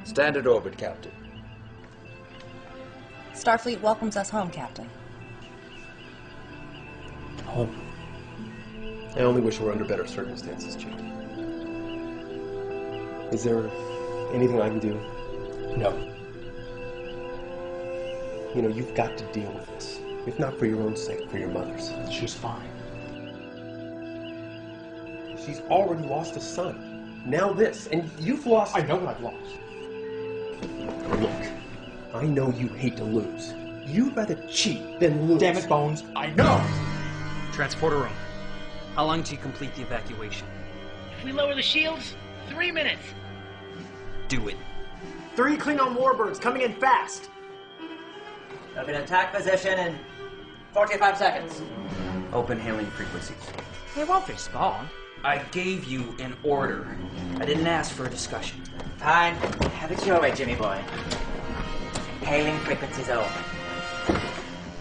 Standard orbit, Captain. Starfleet welcomes us home, Captain. Home. I only wish we were under better circumstances, Chief. Is there anything I can do? No. You know, you've got to deal with this. If not for your own sake, for your mother's. She's fine. She's already lost a son. Now this, and you've lost... I know what I've lost. Look, I know you hate to lose. You'd rather cheat than lose. Damn it, Bones, I know! Transporter room. How long till you complete the evacuation? If we lower the shields, 3 minutes. Do it. 3 Klingon warbirds coming in fast. Open attack position in 45 seconds. Open hailing frequencies. They won't respond. I gave you an order. I didn't ask for a discussion. Fine. Have it your way, Jimmy boy. Hailing frequencies open.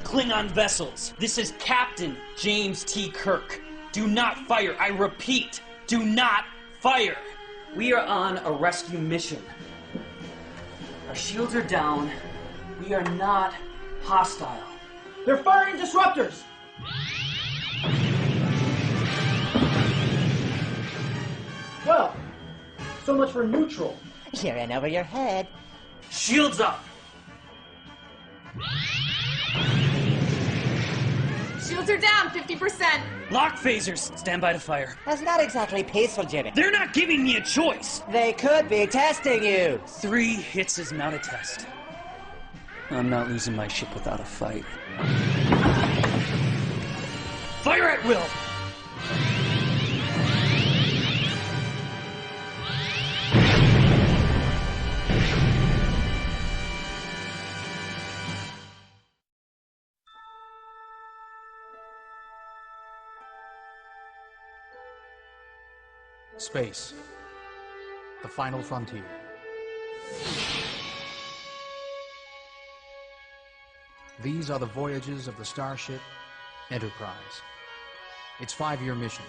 Klingon vessels, this is Captain James T. Kirk. Do not fire. I repeat, do not fire. We are on a rescue mission. Our shields are down. We are not hostile. They're firing disruptors! Well, so much for neutral. You're in over your head. Shields up. Shields are down 50%. Lock phasers. Stand by to fire. That's not exactly peaceful, Jimmy. They're not giving me a choice. They could be testing you. 3 hits is not a test. I'm not losing my ship without a fight. Fire at will! Space. The final frontier. These are the voyages of the starship Enterprise. Its 5-year mission: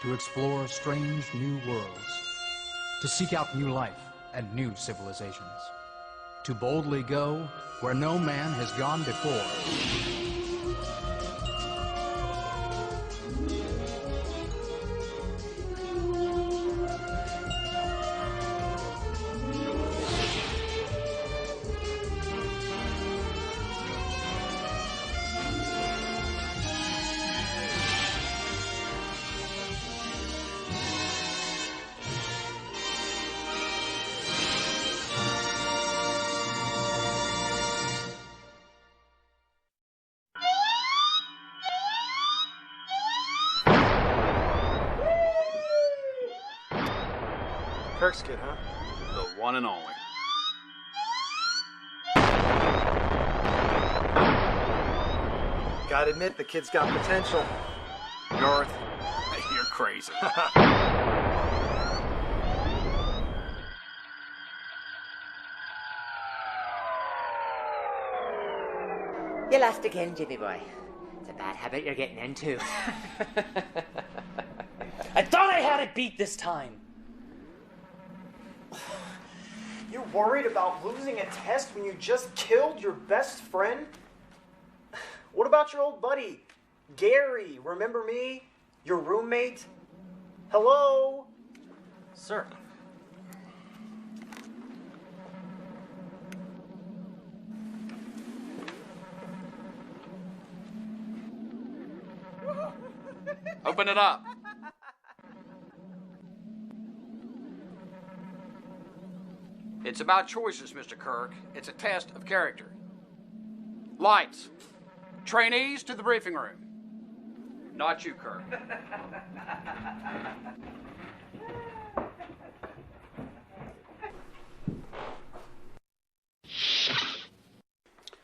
to explore strange new worlds, to seek out new life and new civilizations, to boldly go where no man has gone before. Kirk's kid, huh? The one and only. Gotta admit, the kid's got potential. North, you're crazy. You lost again, Jimmy boy. It's a bad habit you're getting into. I thought I had it beat this time. You're worried about losing a test when you just killed your best friend? What about your old buddy, Gary? Remember me? Your roommate? Hello? Sir. Open it up. It's about choices, Mr. Kirk. It's a test of character. Lights. Trainees to the briefing room. Not you, Kirk.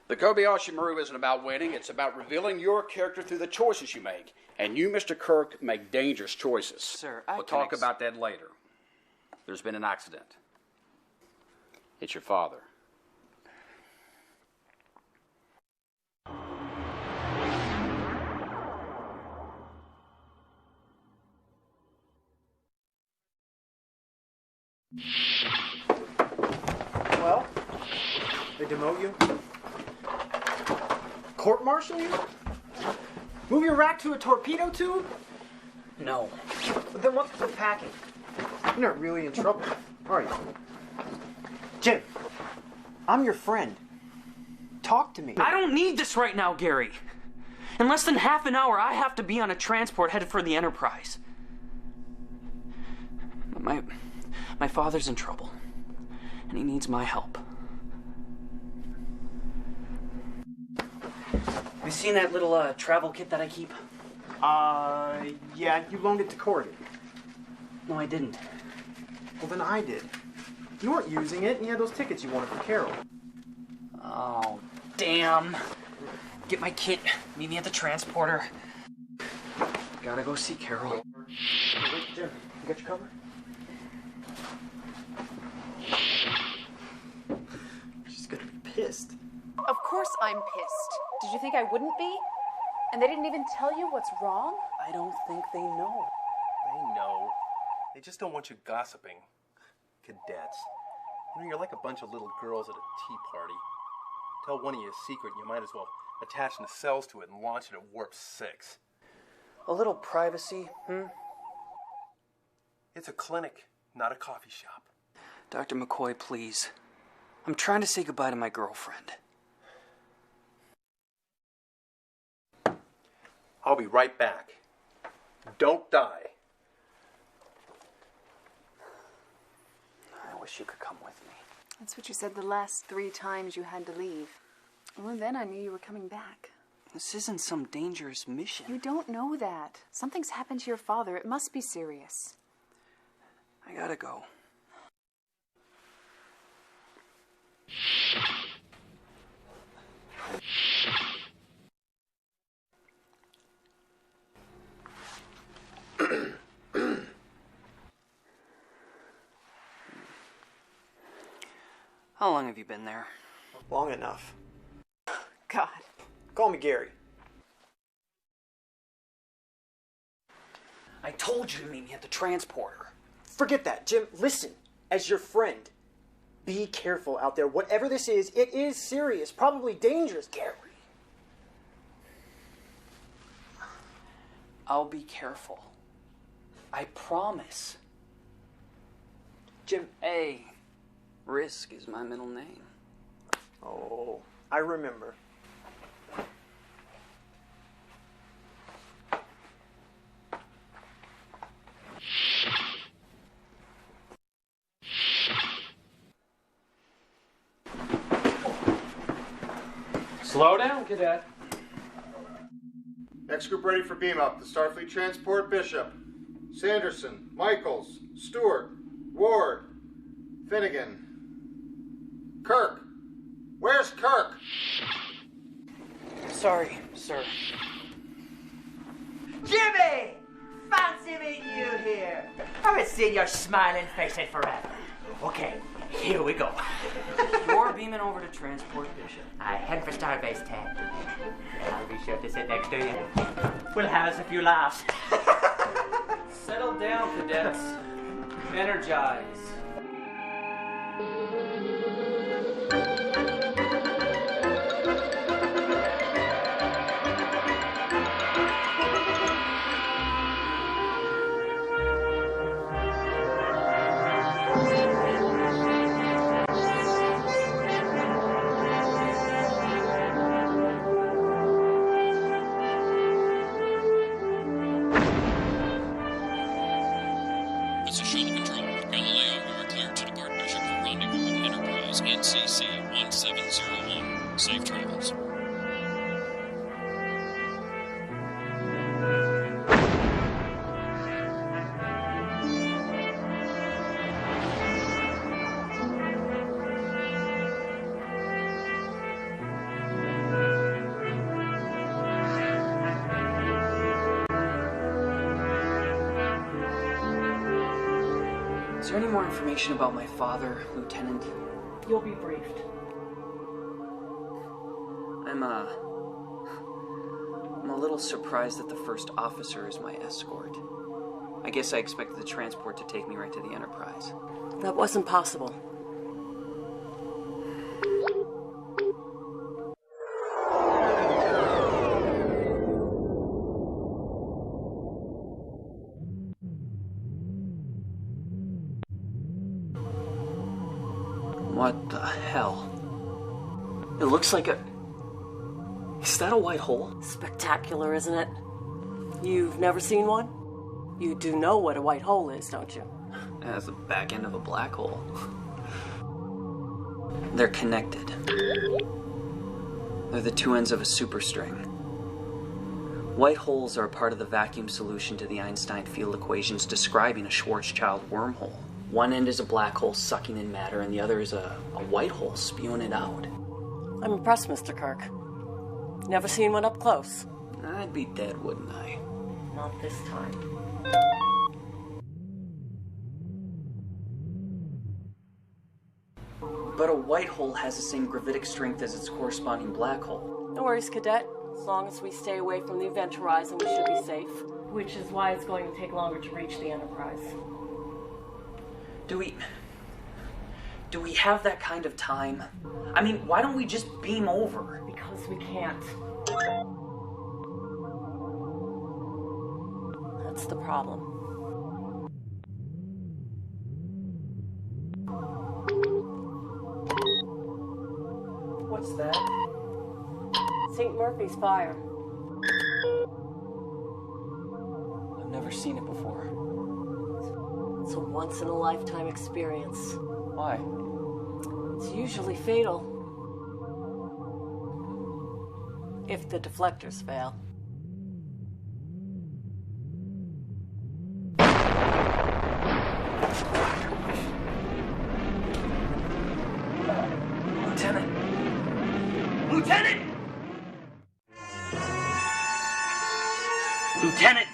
The Kobayashi Maru isn't about winning. It's about revealing your character through the choices you make. And you, Mr. Kirk, make dangerous choices. Sir, we'll talk about that later. There's been an accident. It's your father. demote you? Court-martial you? Move your rack to a torpedo tube? No. But then what's the packing? You're not really in trouble, are you? Jim, I'm your friend. Talk to me. I don't need this right now, Gary. In less than half an hour, I have to be on a transport headed for the Enterprise. My father's in trouble, and he needs my help. You seen that little travel kit that I keep? Yeah, you loaned it to Cordy. No, I didn't. Well, then I did. You weren't using it, and you had those tickets you wanted for Carol. Oh, damn. Get my kit, meet me at the transporter. Gotta go see Carol. Hey, Jim, you got your cover? She's gonna be pissed. Of course I'm pissed. Did you think I wouldn't be? And they didn't even tell you what's wrong? I don't think they know. They know. They just don't want you gossiping. Cadets. You know, you're like a bunch of little girls at a tea party. Tell one of you a secret, you might as well attach nacelles to it and launch it at warp 6. A little privacy, It's a clinic, not a coffee shop. Dr. McCoy, please. I'm trying to say goodbye to my girlfriend. I'll be right back. Don't die. I wish you could come with me. That's what you said the last 3 times you had to leave. Well, then I knew you were coming back. This isn't some dangerous mission. You don't know that. Something's happened to your father. It must be serious. I gotta go. How long have you been there? Long enough. God. Call me Gary. I told you to meet me at the transporter. Forget that, Jim. Listen, as your friend, be careful out there. Whatever this is, it is serious, probably dangerous. Gary. I'll be careful. I promise. Jim. A. Risk is my middle name. Oh, I remember. Slow down, Cadet. Next group ready for beam up. The Starfleet Transport Bishop. Sanderson, Michaels, Stewart, Ward, Finnegan. Kirk! Where's Kirk? Sorry, sir. Jimmy! Fancy meeting you here. I haven't seen your smiling face in forever. Okay, here we go. You're beaming over to Transport Bishop. I head for Starbase 10. I'll be sure to sit next to you. We'll have us a few laughs. Settle down, cadets. Energize. This is Shuttle Control. Galileo, we are cleared to depart mission for rendezvous with Enterprise NCC 1701. Safe travels. Is there any more information about my father, Lieutenant? You'll be briefed. I'm a little surprised that the first officer is my escort. I guess I expected the transport to take me right to the Enterprise. That wasn't possible. What the hell? It looks like a... Is that a white hole? Spectacular, isn't it? You've never seen one? You do know what a white hole is, don't you? That's the back end of a black hole. They're connected. They're the two ends of a superstring. White holes are a part of the vacuum solution to the Einstein field equations describing a Schwarzschild wormhole. One end is a black hole sucking in matter, and the other is a white hole spewing it out. I'm impressed, Mr. Kirk. Never seen one up close. I'd be dead, wouldn't I? Not this time. But a white hole has the same gravitic strength as its corresponding black hole. No worries, Cadet. As long as we stay away from the event horizon, we should be safe. Which is why it's going to take longer to reach the Enterprise. Do we have that kind of time? I mean, why don't we just beam over? Because we can't. That's the problem. What's that? St. Murphy's fire. I've never seen it before. It's a once-in-a-lifetime experience. Why? It's usually fatal. If the deflectors fail. Lieutenant! Lieutenant! Lieutenant!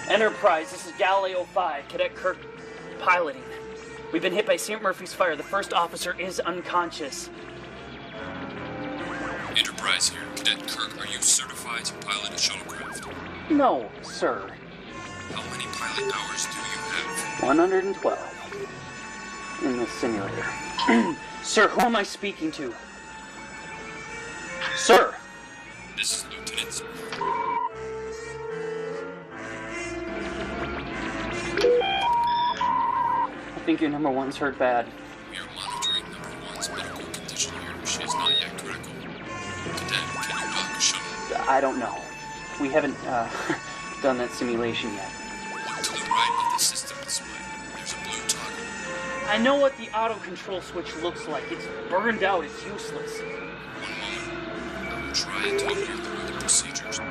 Enterprise, this is Galileo 5, Cadet Kirk piloting. We've been hit by St. Murphy's fire. The first officer is unconscious. Enterprise here. Cadet Kirk, are you certified to pilot a shuttlecraft? No, sir. How many pilot hours do you have? 112. In the simulator. Sir, who am I speaking to? Sir! This is Lieutenant Smith. I think your number one's hurt bad. We are monitoring number one's medical condition here. She is not yet critical. Cadet, can you dock a shuttle? I don't know. We haven't, done that simulation yet. Look to the right of the system display. There's a blue toggle. I know what the auto control switch looks like. It's burned out. It's useless. One moment. I will try and talk you through the procedures.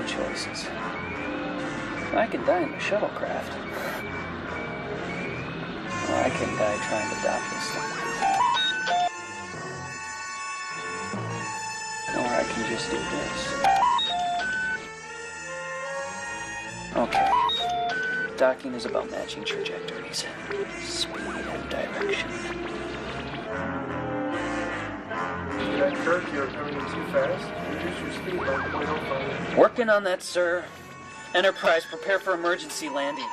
Choices. I can die in the shuttlecraft. Or I can die trying to dock this thing. Or I can just do this. Okay. Docking is about matching trajectories. Speed and direction. Kirk, you're coming in too fast. Reduce your speed by 0.05. Working on that, sir. Enterprise, prepare for emergency landing.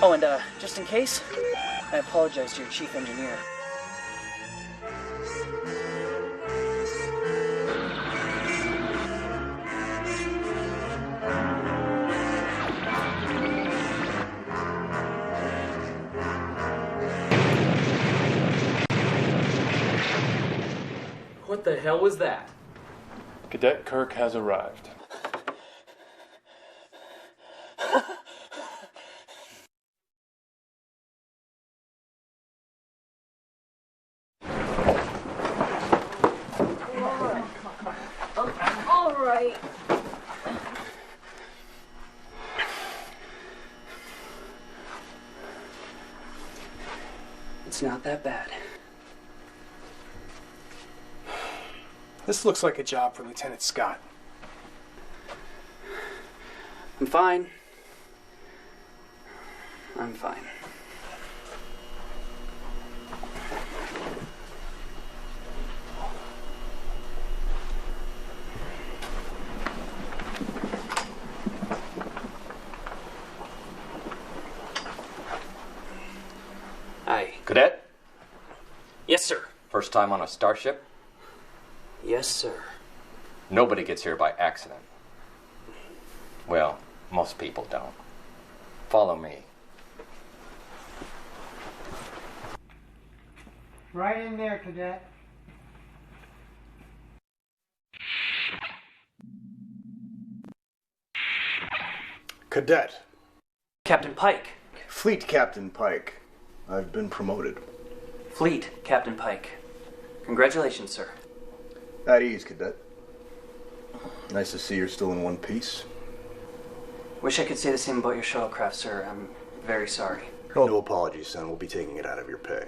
Oh, and just in case, I apologize to your chief engineer. What the hell was that? Cadet Kirk has arrived. It's not that bad. This looks like a job for Lieutenant Scott. I'm fine. I'm fine. Hi. Cadet? Yes, sir. First time on a starship? Yes, sir. Nobody gets here by accident. Well, most people don't. Follow me. Right in there, Cadet. Cadet. Captain Pike. Fleet Captain Pike. I've been promoted. Fleet Captain Pike. Congratulations, sir. At ease, Cadet. Nice to see you're still in one piece. Wish I could say the same about your shuttlecraft, sir. I'm very sorry. No apologies, son. We'll be taking it out of your pay.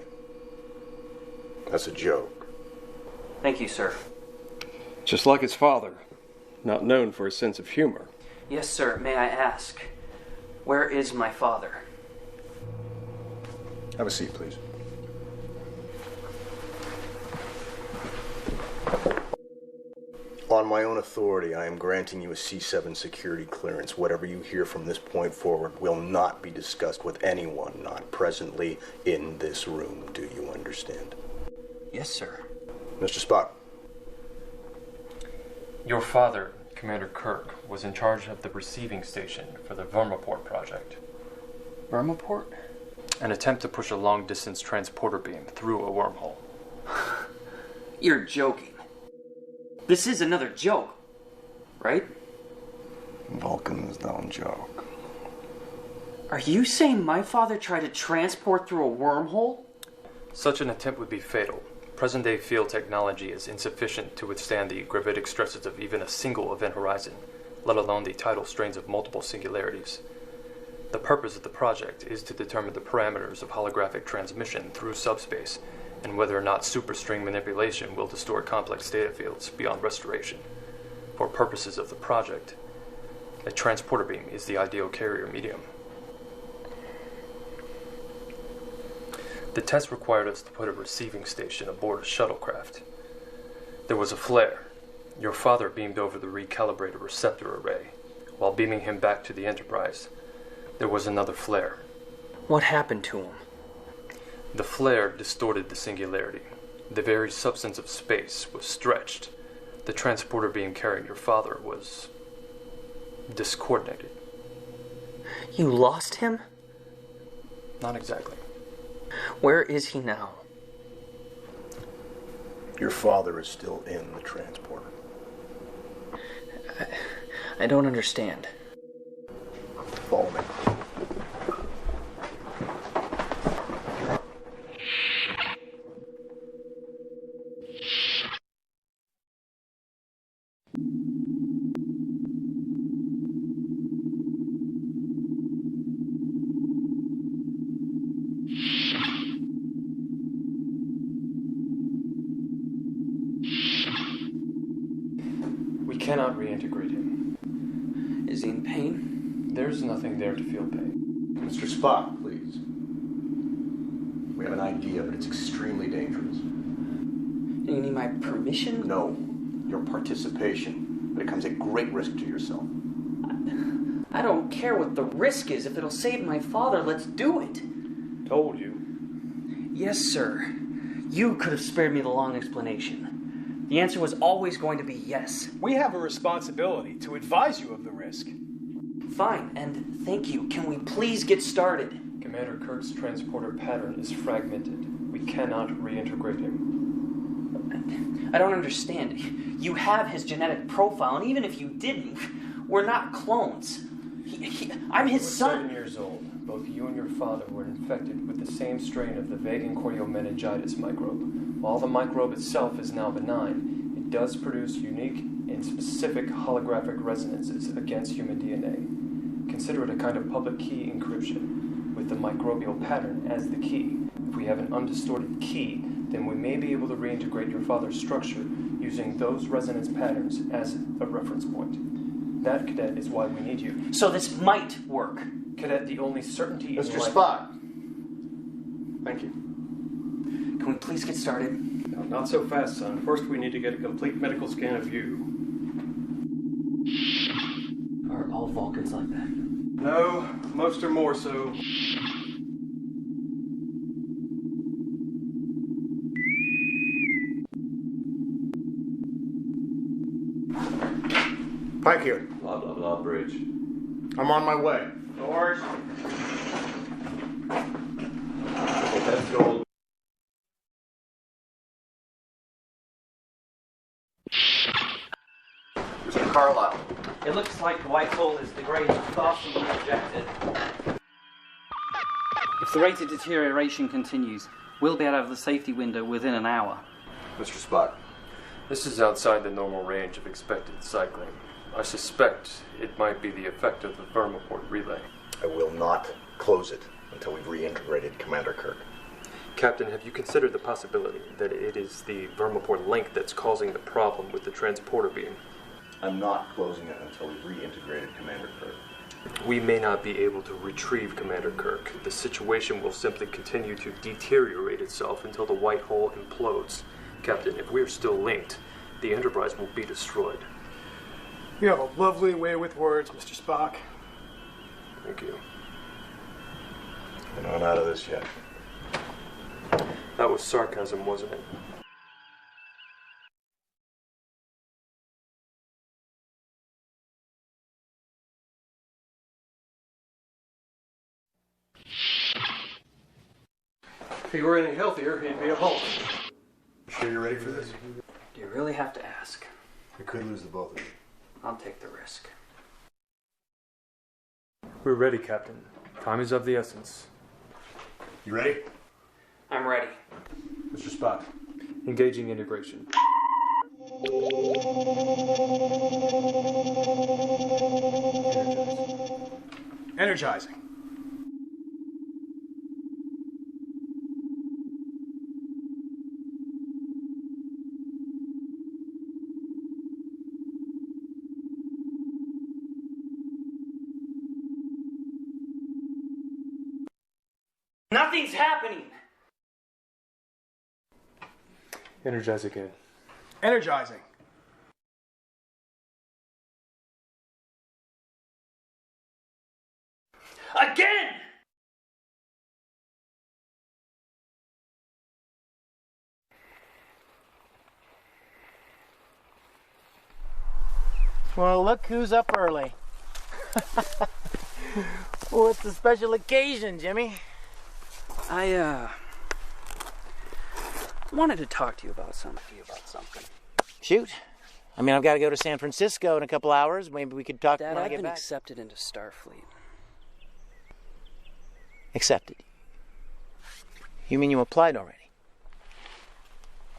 That's a joke. Thank you, sir. Just like his father, not known for his sense of humor. Yes, sir. May I ask, where is my father? Have a seat, please. On my own authority, I am granting you a C7 security clearance. Whatever you hear from this point forward will not be discussed with anyone not presently in this room. Do you understand? Yes, sir. Mr. Spock. Your father, Commander Kirk, was in charge of the receiving station for the Vermiport project. Vermiport? An attempt to push a long-distance transporter beam through a wormhole. You're joking. This is another joke, right? Vulcans don't joke. Are you saying my father tried to transport through a wormhole? Such an attempt would be fatal. Present-day field technology is insufficient to withstand the gravitic stresses of even a single event horizon, let alone the tidal strains of multiple singularities. The purpose of the project is to determine the parameters of holographic transmission through subspace and whether or not superstring manipulation will distort complex data fields beyond restoration. For purposes of the project, a transporter beam is the ideal carrier medium. The test required us to put a receiving station aboard a shuttlecraft. There was a flare. Your father beamed over the recalibrated receptor array. While beaming him back to the Enterprise, there was another flare. What happened to him? The flare distorted the singularity. The very substance of space was stretched. The transporter beam carrying your father was discoordinated. You lost him? Not exactly. Where is he now? Your father is still in the transporter. I don't understand. Follow me. We cannot reintegrate him. Is he in pain? There's nothing there to feel pain. Mr. Spock, please. We have an idea, but it's extremely dangerous. Do you need my permission? No, your participation, but it comes at great risk to yourself. I don't care what the risk is. If it'll save my father, let's do it. Told you. Yes, sir. You could have spared me the long explanation. The answer was always going to be yes. We have a responsibility to advise you of the risk. Fine, and thank you. Can we please get started? Commander Kirk's transporter pattern is fragmented. We cannot reintegrate him. I don't understand. You have his genetic profile, and even if you didn't, we're not clones. I'm his son. 7 years old. Both you and your father were infected with the same strain of the vague choriomeningitis microbe. While the microbe itself is now benign, it does produce unique and specific holographic resonances against human DNA. Consider it a kind of public key encryption, with the microbial pattern as the key. If we have an undistorted key, then we may be able to reintegrate your father's structure using those resonance patterns as a reference point. That, Cadet, is why we need you. So this might work. Cadet, the only certainty in Mr. life... Spock. Thank you. Can we please get started? No, not so fast, son. First, we need to get a complete medical scan of you. Are all Vulcans like that? No, most are more so. Pike here. Blah, blah, blah, bridge. I'm on my way. George. That's gold. Mr. Carlisle. It looks like the white hole is degrading faster than projected. If the rate of deterioration continues, we'll be out of the safety window within an hour. Mr. Spock. This is outside the normal range of expected cycling. I suspect it might be the effect of the vermiport relay. I will not close it until we've reintegrated Commander Kirk. Captain, have you considered the possibility that it is the vermiport link that's causing the problem with the transporter beam? I'm not closing it until we've reintegrated Commander Kirk. We may not be able to retrieve Commander Kirk. The situation will simply continue to deteriorate itself until the white hole implodes. Captain, if we're still linked, the Enterprise will be destroyed. You have a lovely way with words, Mr. Spock. Thank you. We're not out of this yet. That was sarcasm, wasn't it? If he were any healthier, he'd be a Hulk. Sure you're ready for this? Do you really have to ask? We could lose the both of you. I'll take the risk. We're ready, Captain. Time is of the essence. You ready? I'm ready. Mr. Spock. Engaging integration. Energizing. Nothing's happening! Energize again. Energizing. Again! Well, look who's up early. What's the special occasion, Jimmy? I wanted to talk to you about something. Shoot. I mean, I've got to go to San Francisco in a couple hours. Maybe we could talk Dad, when I I've get been back. accepted into Starfleet. Accepted. You mean you applied already?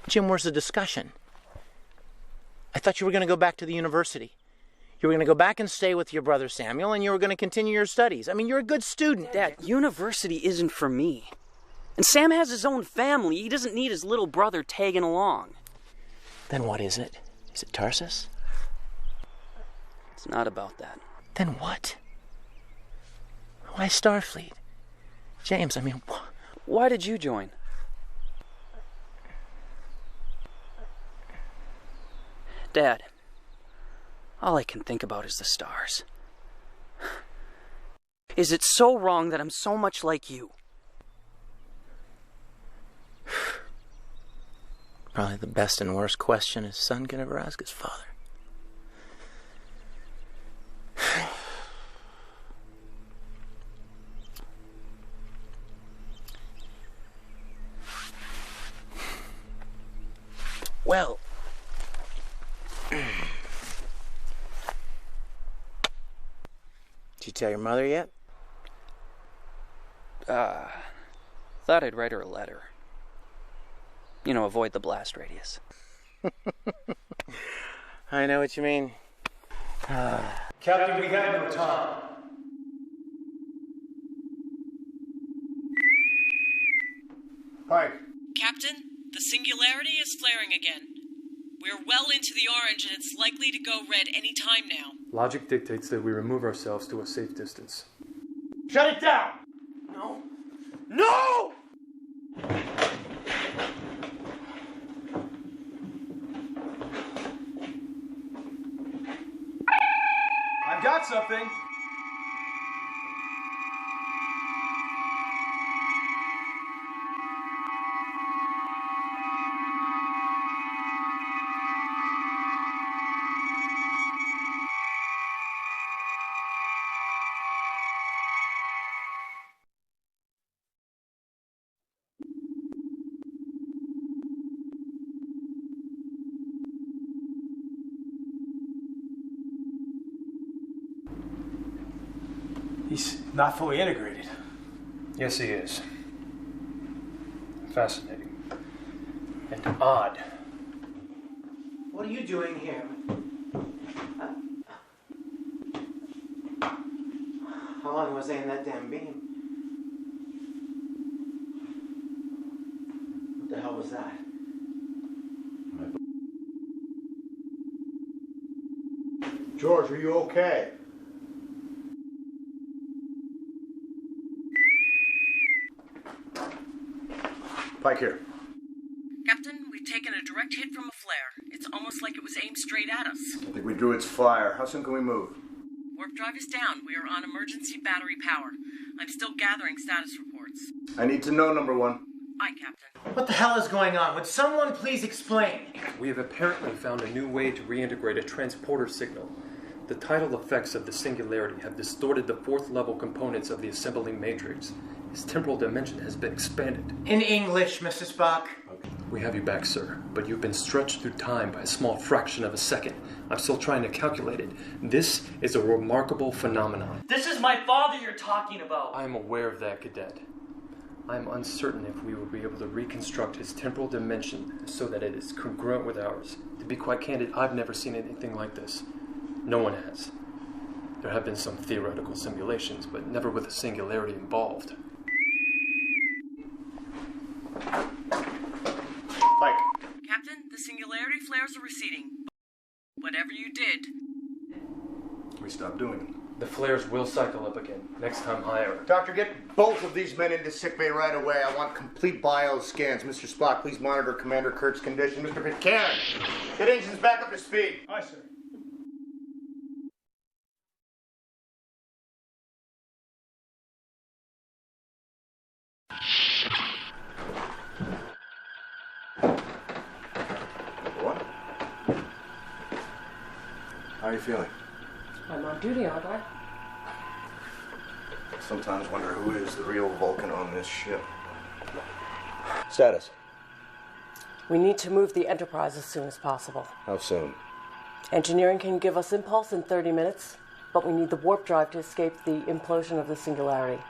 Jim, where's the discussion? I thought you were going to go back to the university. You were going to go back and stay with your brother Samuel, and you were going to continue your studies. I mean, you're a good student. Dad, university isn't for me. And Sam has his own family. He doesn't need his little brother tagging along. Then what is it? Is it Tarsus? It's not about that. Then what? Why Starfleet? James, I mean... Why did you join? Dad, all I can think about is the stars. Is it so wrong that I'm so much like you? Probably the best and worst question his son could ever ask his father. Well... Did you tell your mother yet? Thought I'd write her a letter. You know, avoid the blast radius. I know what you mean. Captain, we have no time. Pike. Captain, the singularity is flaring again. We're well into the orange and it's likely to go red any time now. Logic dictates that we remove ourselves to a safe distance. Shut it down! No. No! I've got something. He's not fully integrated. Yes, he is. Fascinating. And odd. What are you doing here? How long was I in that damn beam? What the hell was that? George, are you okay? Pike here. Captain, we've taken a direct hit from a flare. It's almost like it was aimed straight at us. I think we drew its fire. How soon can we move? Warp drive is down. We are on emergency battery power. I'm still gathering status reports. I need to know, number one. Aye, Captain. What the hell is going on? Would someone please explain? We have apparently found a new way to reintegrate a transporter signal. The tidal effects of the singularity have distorted the fourth-level components of the assembling matrix. His temporal dimension has been expanded. In English, Mr. Spock. We have you back, sir, but you've been stretched through time by a small fraction of a second. I'm still trying to calculate it. This is a remarkable phenomenon. This is my father you're talking about. I am aware of that, Cadet. I am uncertain if we will be able to reconstruct his temporal dimension so that it is congruent with ours. To be quite candid, I've never seen anything like this. No one has. There have been some theoretical simulations, but never with a singularity involved. Pike. Captain, the singularity flares are receding. Whatever you did. We stopped doing them. The flares will cycle up again, next time higher. Doctor, get both of these men into sickbay right away. I want complete bio scans. Mr. Spock, please monitor Commander Kirk's condition. Mr. Pitcairn, get engines back up to speed. Aye, sir. What? How are you feeling? I'm on duty, aren't I? Sometimes wonder who is the real Vulcan on this ship. Status. We need to move the Enterprise as soon as possible. How soon? Engineering can give us impulse in 30 minutes, but we need the warp drive to escape the implosion of the singularity.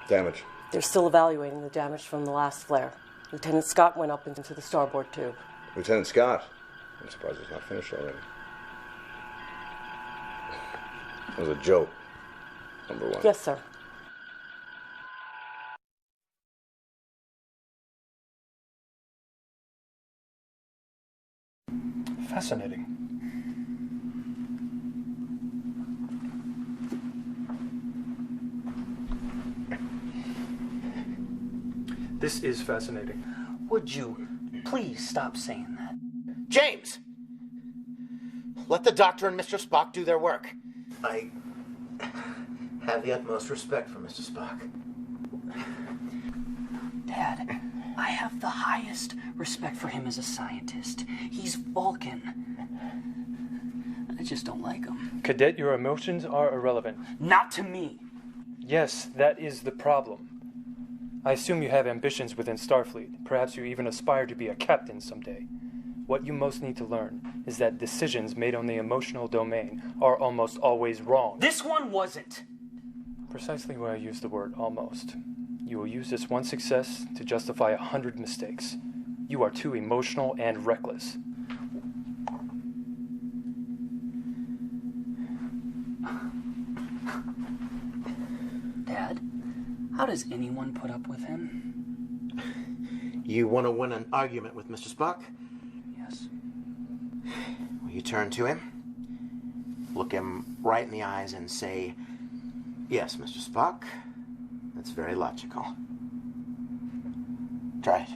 Damage. They're still evaluating the damage from the last flare. Lieutenant Scott went up into the starboard tube. Lieutenant Scott? I'm surprised it's not finished already. It was a joke, number one. Yes, sir. Fascinating. This is fascinating. Would you please stop saying that? James! Let the Doctor and Mr. Spock do their work. I have the utmost respect for Mr. Spock. Dad, I have the highest respect for him as a scientist. He's Vulcan. I just don't like him. Cadet, your emotions are irrelevant. Not to me. Yes, that is the problem. I assume you have ambitions within Starfleet. Perhaps you even aspire to be a captain someday. What you most need to learn is that decisions made on the emotional domain are almost always wrong. This one wasn't. Precisely why I use the word almost. You will use this one success to justify 100 mistakes. You are too emotional and reckless. Dad, how does anyone put up with him? You want to win an argument with Mr. Spock? Yes. Will you turn to him, look him right in the eyes and say, "Yes, Mr. Spock, that's very logical." Try it.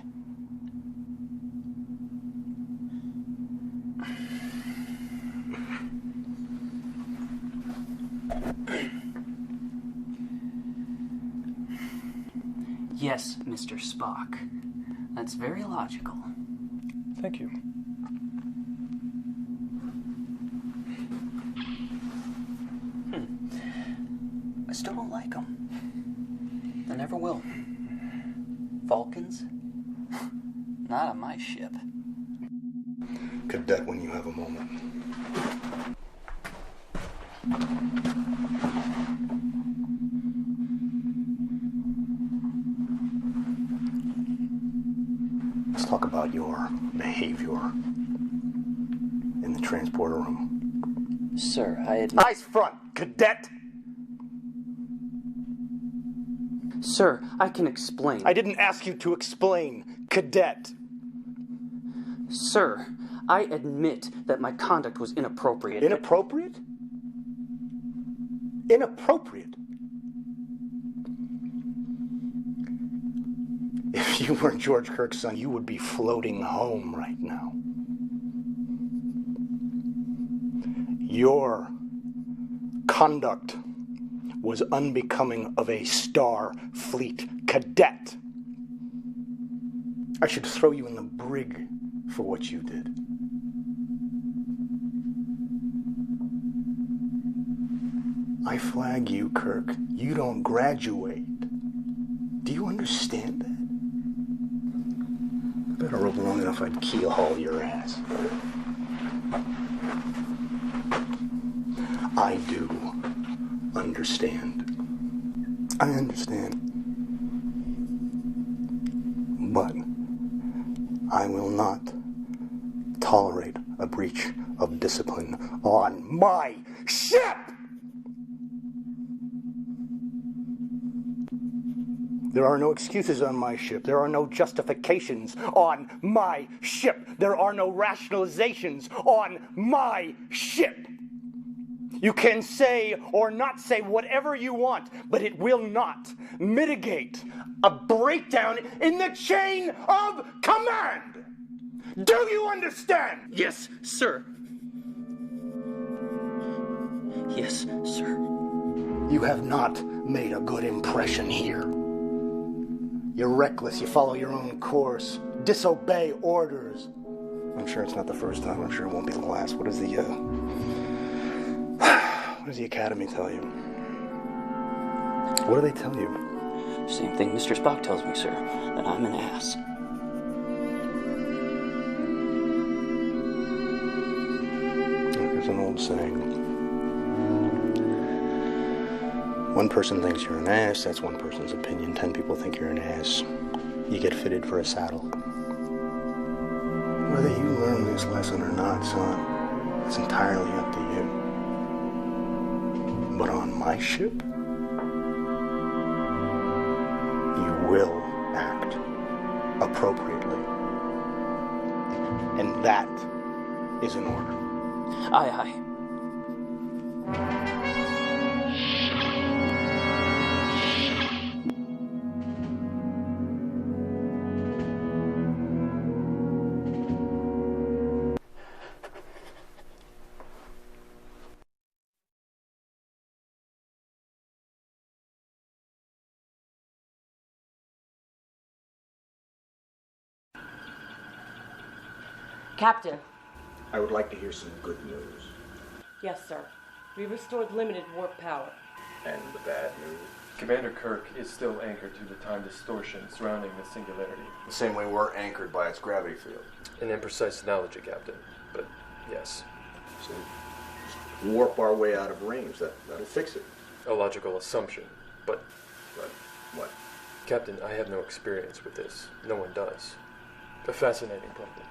Yes, Mr. Spock. That's very logical. Thank you. I still don't like them. I never will. Vulcans? Not on my ship. Cadet, when you have a moment. Let's talk about your behavior in the transporter room. Sir, I admit... Nice front, Cadet! Sir, I can explain. I didn't ask you to explain, Cadet. Sir, I admit that my conduct was inappropriate. Inappropriate? Inappropriate? If you weren't George Kirk's son, you would be floating home right now. Your conduct was unbecoming of a Starfleet cadet. I should throw you in the brig for what you did. I flag you, Kirk. You don't graduate. Do you understand that? I bet I rode long enough I'd keel haul your ass. I do understand. I understand. But I will not tolerate a breach of discipline on my ship! There are no excuses on my ship. There are no justifications on my ship. There are no rationalizations on my ship. You can say or not say whatever you want, but it will not mitigate a breakdown in the chain of command. Do you understand? Yes, sir. Yes, sir. You have not made a good impression here. You're reckless. You follow your own course. Disobey orders. I'm sure it's not the first time. I'm sure it won't be the last. What does the Academy tell you? What do they tell you? Same thing Mr. Spock tells me, sir. That I'm an ass. There's an old saying. One person thinks you're an ass, that's one person's opinion. 10 people think you're an ass. You get fitted for a saddle. Whether you learn this lesson or not, son, it's entirely up to you. But on my ship, you will act appropriately. And that is an order. Aye, aye. Captain. I would like to hear some good news. Yes, sir. We restored limited warp power. And the bad news? Commander Kirk is still anchored to the time distortion surrounding the singularity. The same way we're anchored by its gravity field. An imprecise analogy, Captain, but yes. So, just warp our way out of range. That'll fix it. A logical assumption, but... What? Captain, I have no experience with this. No one does. A fascinating problem.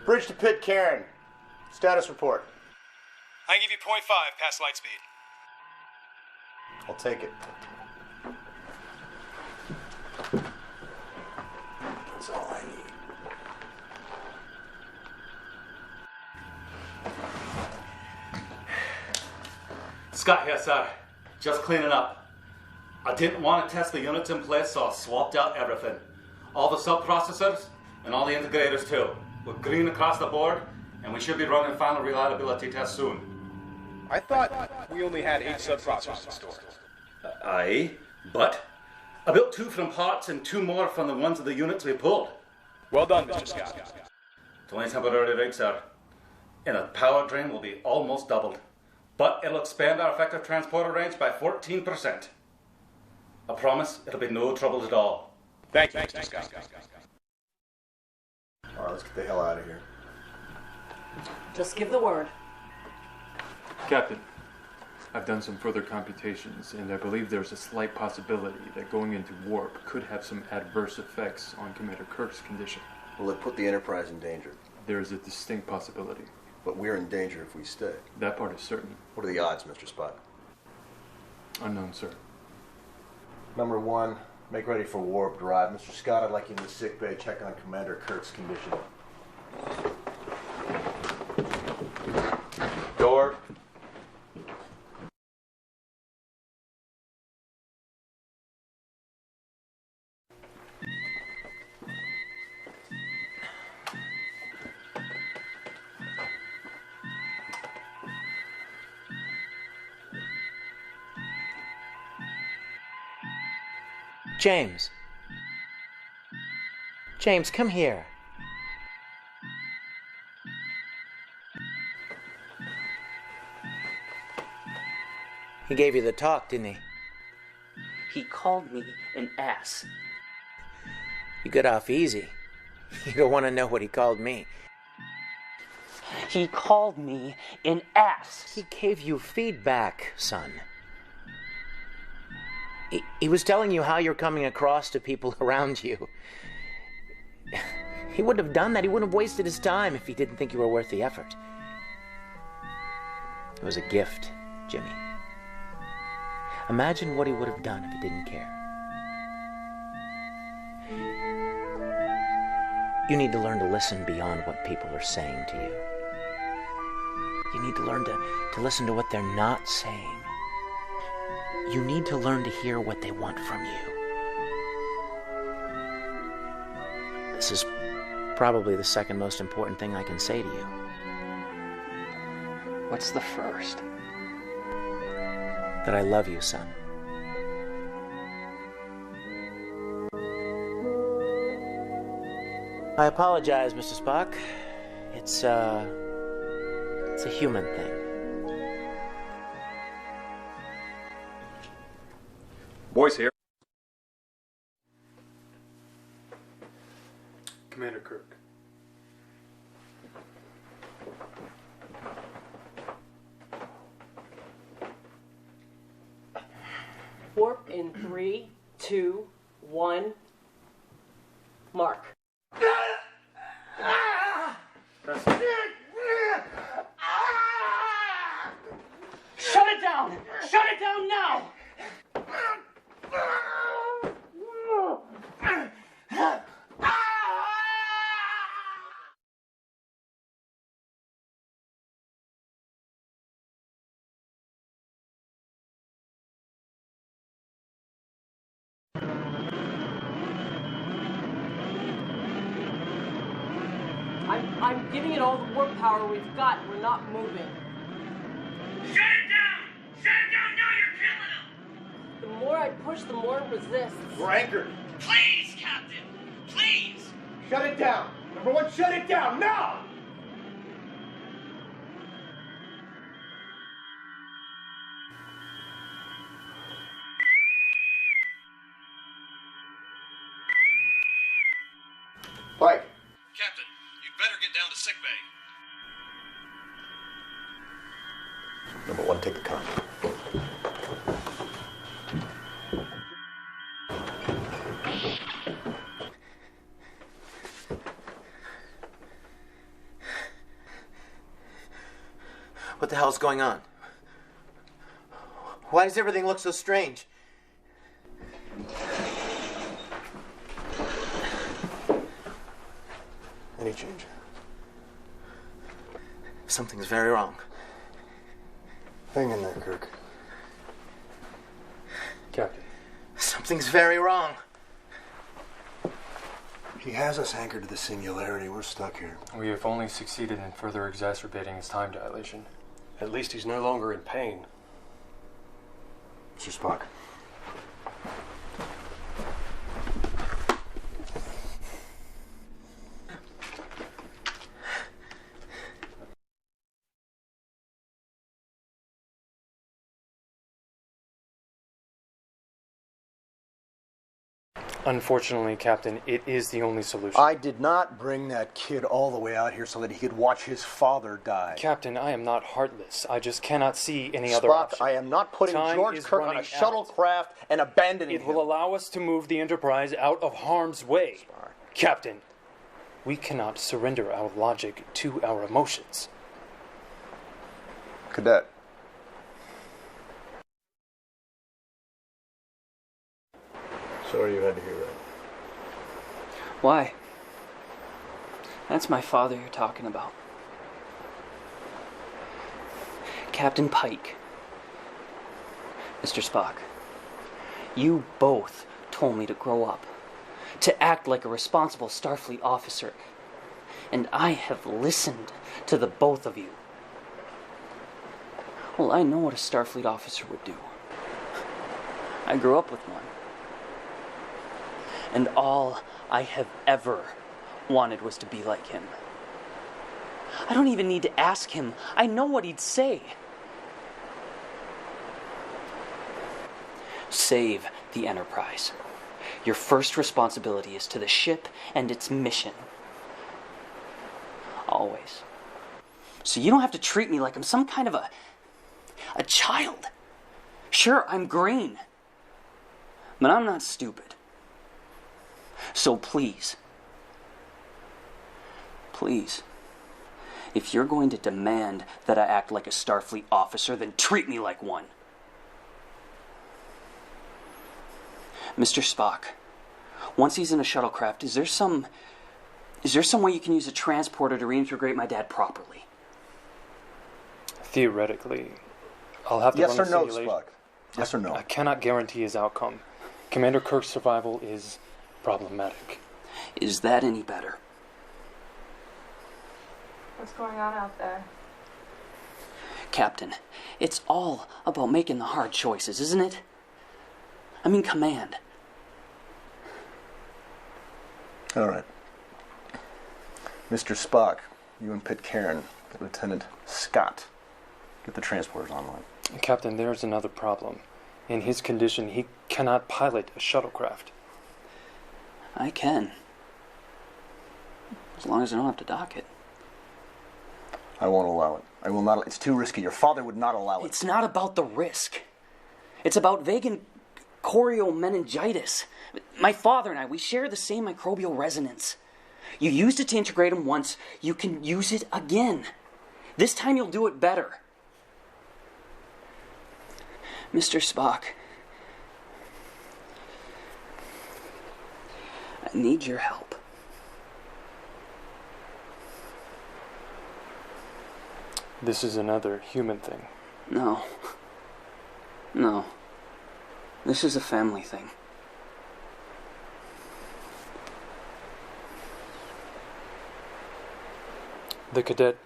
Bridge to Pitcairn. Status report. I can give you 0.5 past light speed. I'll take it. That's all I need. Scott here, sir. Just cleaning up. I didn't want to test the units in place, so I swapped out everything. All the sub-processors and all the integrators too. We're green across the board, and we should be running final reliability tests soon. I thought we only had 8 sub-processors in store. Aye, but I built 2 from parts and 2 more from the ones of the units we pulled. Well done, Mr. Scott. It's only temporary rig, sir. And the power drain will be almost doubled. But it'll expand our effective transporter range by 14%. I promise it'll be no trouble at all. Thank you, Mr. Scott. All right, let's get the hell out of here. Just give the word. Captain, I've done some further computations, and I believe there's a slight possibility that going into warp could have some adverse effects on Commander Kirk's condition. Will it put the Enterprise in danger? There is a distinct possibility. But we're in danger if we stay. That part is certain. What are the odds, Mr. Spock? Unknown, sir. Number 1, make ready for warp drive. Mr. Scott, I'd like you in the sickbay. Check on Commander Kirk's condition. Door. James. James, come here. He gave you the talk, didn't he? He called me an ass. You got off easy. You don't want to know what he called me. He called me an ass. He gave you feedback, son. He was telling you how you're coming across to people around you. He wouldn't have done that. He wouldn't have wasted his time if he didn't think you were worth the effort. It was a gift, Jimmy. Imagine what he would have done if he didn't care. You need to learn to listen beyond what people are saying to you. You need to learn to listen to what they're not saying. You need to learn to hear what they want from you. This is probably the second most important thing I can say to you. What's the first? That I love you, son. I apologize, Mr. Spock. It's a human thing. Boys here. Commander Kirk. Warp in 3, 2, 1. Mark. Shut it down! Shut it down now! I'm giving it all the warp power we've got. We're not moving. Shut it down! Shut it down now! You're killing him! The more I push, the more it resists. We're anchored. Please, Captain! Please! Shut it down. Number 1, shut it down now. Pike. Captain, you'd better get down to sickbay. Number 1, take the con. What the hell's going on? Why does everything look so strange? Any change? Something's very wrong. Hang in there, Kirk. Captain. Something's very wrong. He has us anchored to the singularity. We're stuck here. We have only succeeded in further exacerbating his time dilation. At least he's no longer in pain. Mr. Spock. Unfortunately, Captain, it is the only solution. I did not bring that kid all the way out here so that he could watch his father die. Captain, I am not heartless. I just cannot see any other Spock, option. I am not putting Time George is Kirk on a running shuttlecraft and abandoning It him. will allow us to move the Enterprise out of harm's way. Spock. Captain, we cannot surrender our logic to our emotions. Cadet. Sorry you had to hear that. Why? That's my father you're talking about. Captain Pike. Mr. Spock. You both told me to grow up, to act like a responsible Starfleet officer, and I have listened to the both of you. Well, I know what a Starfleet officer would do. I grew up with one. And all I have ever wanted was to be like him. I don't even need to ask him. I know what he'd say. Save the Enterprise. Your first responsibility is to the ship and its mission. Always. So you don't have to treat me like I'm some kind of a child. Sure, I'm green. But I'm not stupid. So please, if you're going to demand that I act like a Starfleet officer, then treat me like one. Mr. Spock, once he's in a shuttlecraft, is there some way you can use a transporter to reintegrate my dad properly? Theoretically, I'll have to Yes run or the no, simulation. Spock? Yes or no? I cannot guarantee his outcome. Commander Kirk's survival is problematic. Is that any better? What's going on out there? Captain, it's all about making the hard choices, isn't it? I mean, command. All right. Mr. Spock, you and Pitcairn, Lieutenant Scott, get the transporters online. Captain, there's another problem. In his condition, he cannot pilot a shuttlecraft. I can. As long as I don't have to dock it. I won't allow it. I will not. It's too risky. Your father would not allow it. It's not about the risk. It's about vague choriomeningitis. My father and I, we share the same microbial resonance. You used it to integrate him once. You can use it again. This time you'll do it better. Mr. Spock, I need your help. This is another human thing. No. This is a family thing. The cadet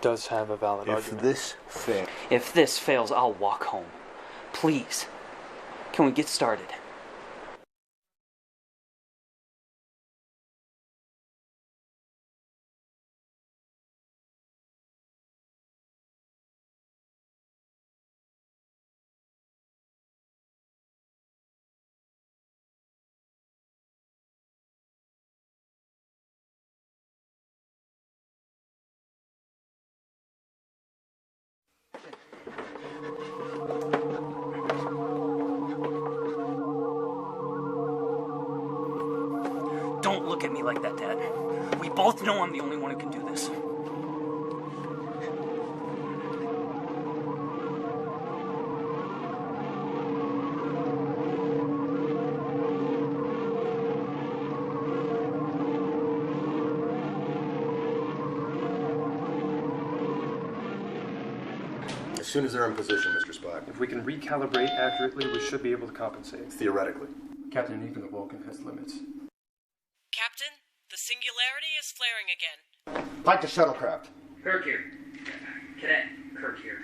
does have a valid argument. If this fails, I'll walk home. Please, can we get started? Don't look at me like that, Dad. We both know I'm the only one who can do this. soon as they're in position, Mr. Spock. If we can recalibrate accurately, we should be able to compensate. Theoretically. Captain, even the Vulcan has limits. Captain, the singularity is flaring again. Pike to shuttlecraft. Kirk here. Cadet, Kirk here.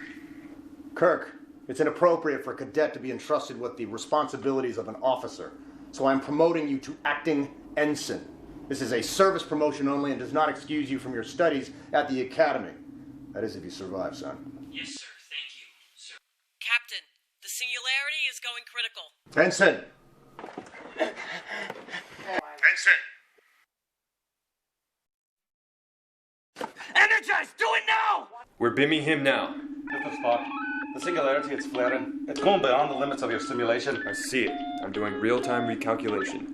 Kirk, it's inappropriate for a cadet to be entrusted with the responsibilities of an officer. So I'm promoting you to acting ensign. This is a service promotion only and does not excuse you from your studies at the academy. That is if you survive, son. Yes, sir. Thank you, sir. Captain, the singularity is going critical. Ensign! Ensign! Energize! Do it now! We're beaming him now. Mr. Spock, the singularity is flaring. It's going beyond the limits of your simulation. I see it. I'm doing real-time recalculation.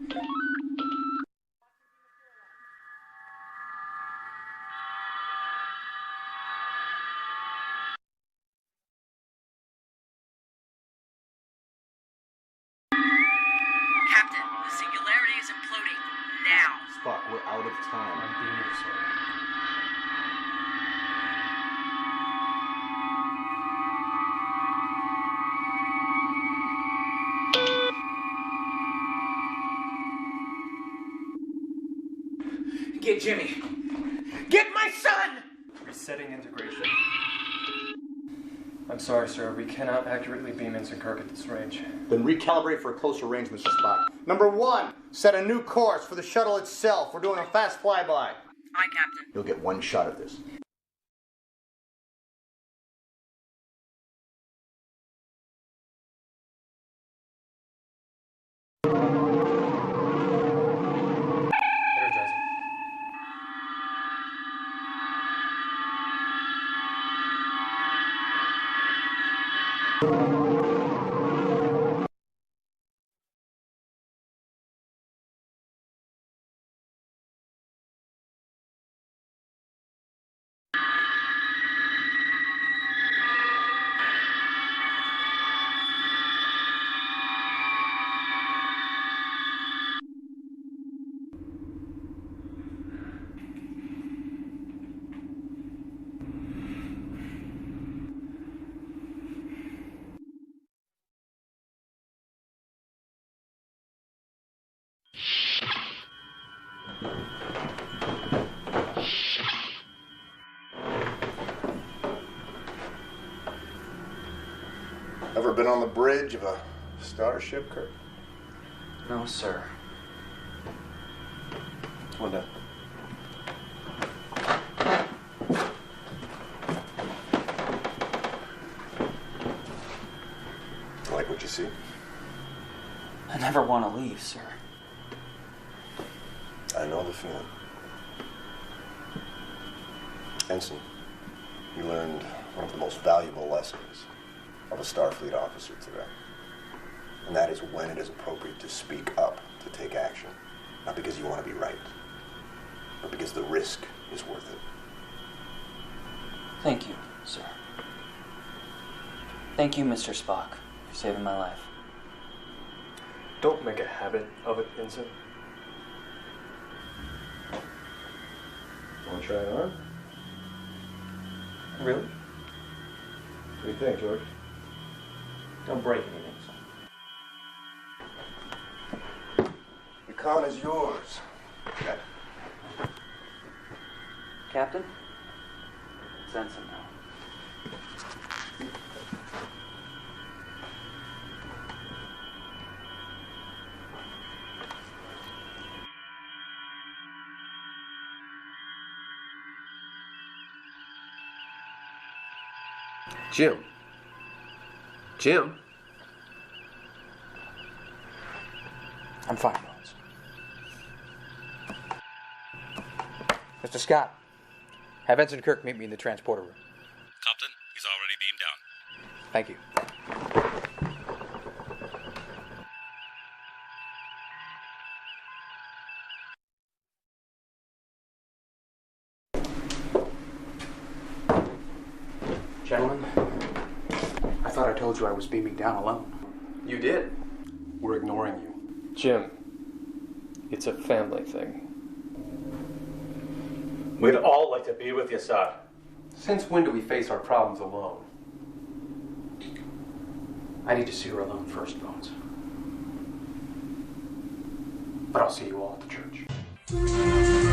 Captain, the singularity is imploding. Now. Spock, we're out of time. I'm beaming, sir. Get Jimmy. Get my son! Resetting integration. I'm sorry, sir. We cannot accurately beam Ensign Kirk at this range. Then recalibrate for a closer range, Mr. Spock. Number 1, set a new course for the shuttle itself. We're doing a fast flyby. Aye, Captain. You'll get one shot at this. Energizing. Ever been on the bridge of a starship, Kirk? No, sir. Well done. Like what you see? I never want to leave, sir. I know the feeling. Ensign, you learned one of the most valuable lessons of a Starfleet officer today. And that is when it is appropriate to speak up, to take action. Not because you want to be right, but because the risk is worth it. Thank you, sir. Thank you, Mr. Spock, for saving my life. Don't make a habit of it, Ensign. Want to try it on? Really? What do you think, George? Don't break anything, son. The con is yours. Okay. Captain? It's Ensign now. Jim. Jim? I'm fine, Bones. Mr. Scott, have Ensign Kirk meet me in the transporter room. Captain, he's already beamed down. Thank you. Gentlemen, I thought I told you I was beaming down alone. You did. We're ignoring you. Jim, it's a family thing. We'd all like to be with you, sir. Since when do we face our problems alone? I need to see her alone first, Bones. But I'll see you all at the church.